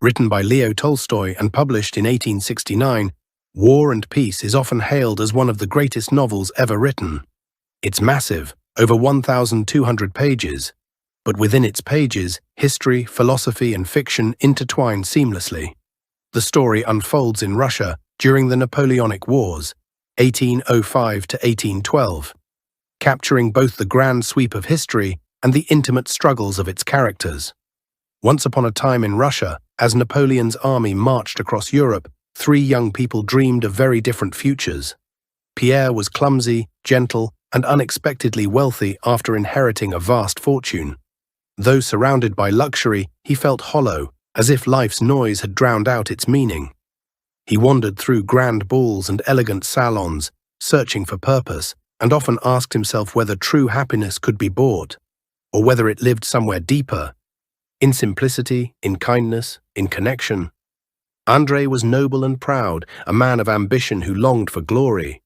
Written by Leo Tolstoy and published in 1869, War and Peace is often hailed as one of the greatest novels ever written. It's massive, over 1,200 pages, but within its pages, history, philosophy, and fiction intertwine seamlessly. The story unfolds in Russia during the Napoleonic Wars, 1805 to 1812, capturing both the grand sweep of history and the intimate struggles of its characters. Once upon a time in Russia, as Napoleon's army marched across Europe, three young people dreamed of very different futures. Pierre was clumsy, gentle, and unexpectedly wealthy after inheriting a vast fortune. Though surrounded by luxury, he felt hollow, as if life's noise had drowned out its meaning. He wandered through grand balls and elegant salons, searching for purpose, and often asked himself whether true happiness could be bought, or whether it lived somewhere deeper, in simplicity, in kindness, in connection. Andrei was noble and proud, a man of ambition who longed for glory.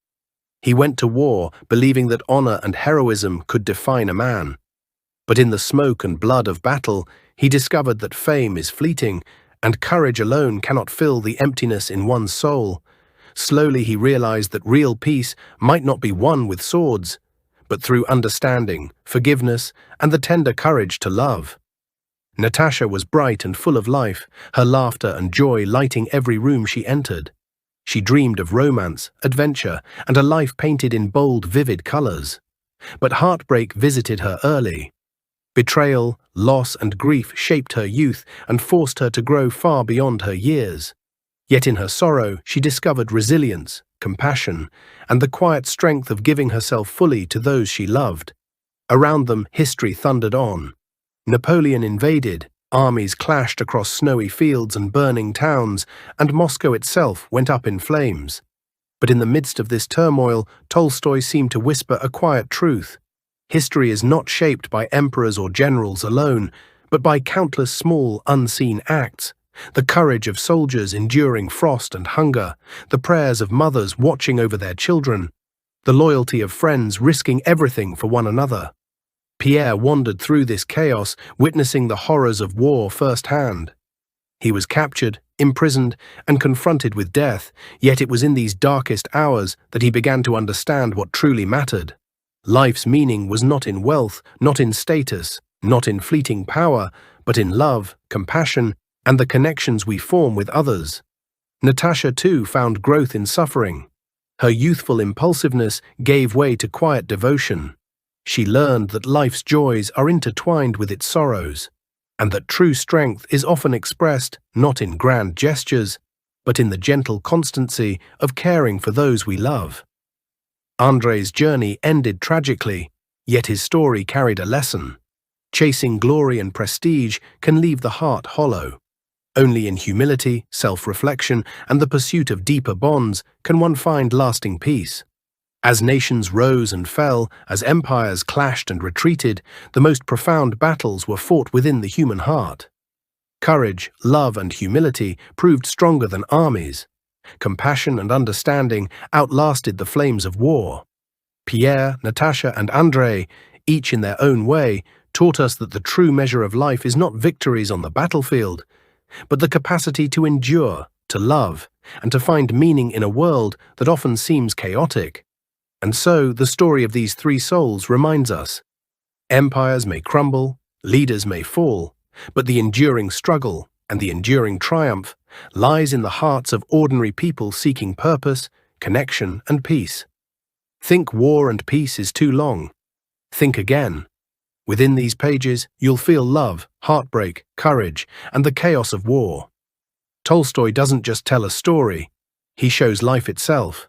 He went to war, believing that honor and heroism could define a man. But in the smoke and blood of battle, he discovered that fame is fleeting, and courage alone cannot fill the emptiness in one's soul. Slowly he realized that real peace might not be won with swords, but through understanding, forgiveness, and the tender courage to love. Natasha was bright and full of life, her laughter and joy lighting every room she entered. She dreamed of romance, adventure, and a life painted in bold, vivid colors. But heartbreak visited her early. Betrayal, loss, and grief shaped her youth and forced her to grow far beyond her years. Yet in her sorrow, she discovered resilience, compassion, and the quiet strength of giving herself fully to those she loved. Around them, history thundered on. Napoleon invaded, armies clashed across snowy fields and burning towns, and Moscow itself went up in flames. But in the midst of this turmoil, Tolstoy seemed to whisper a quiet truth. History is not shaped by emperors or generals alone, but by countless small, unseen acts. The courage of soldiers enduring frost and hunger, the prayers of mothers watching over their children, the loyalty of friends risking everything for one another. Pierre wandered through this chaos, witnessing the horrors of war firsthand. He was captured, imprisoned, and confronted with death, yet it was in these darkest hours that he began to understand what truly mattered. Life's meaning was not in wealth, not in status, not in fleeting power, but in love, compassion, and the connections we form with others. Natasha, too, found growth in suffering. Her youthful impulsiveness gave way to quiet devotion. She learned that life's joys are intertwined with its sorrows, and that true strength is often expressed not in grand gestures, but in the gentle constancy of caring for those we love. Andrei's journey ended tragically, yet his story carried a lesson. Chasing glory and prestige can leave the heart hollow. Only in humility, self-reflection, and the pursuit of deeper bonds can one find lasting peace. As nations rose and fell, as empires clashed and retreated, the most profound battles were fought within the human heart. Courage, love, and humility proved stronger than armies. Compassion and understanding outlasted the flames of war. Pierre, Natasha, and Andrei, each in their own way, taught us that the true measure of life is not victories on the battlefield, but the capacity to endure, to love, and to find meaning in a world that often seems chaotic. And so, the story of these three souls reminds us: empires may crumble, leaders may fall, but the enduring struggle and the enduring triumph lies in the hearts of ordinary people seeking purpose, connection, and peace. Think War and Peace is too long. Think again. Within these pages, you'll feel love, heartbreak, courage, and the chaos of war. Tolstoy doesn't just tell a story, he shows life itself.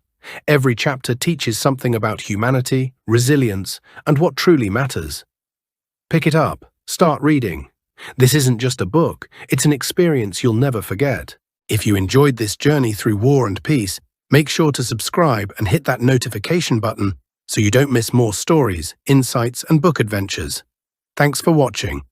Every chapter teaches something about humanity, resilience, and what truly matters. Pick it up, start reading. This isn't just a book, it's an experience you'll never forget. If you enjoyed this journey through War and Peace, make sure to subscribe and hit that notification button so you don't miss more stories, insights, and book adventures. Thanks for watching.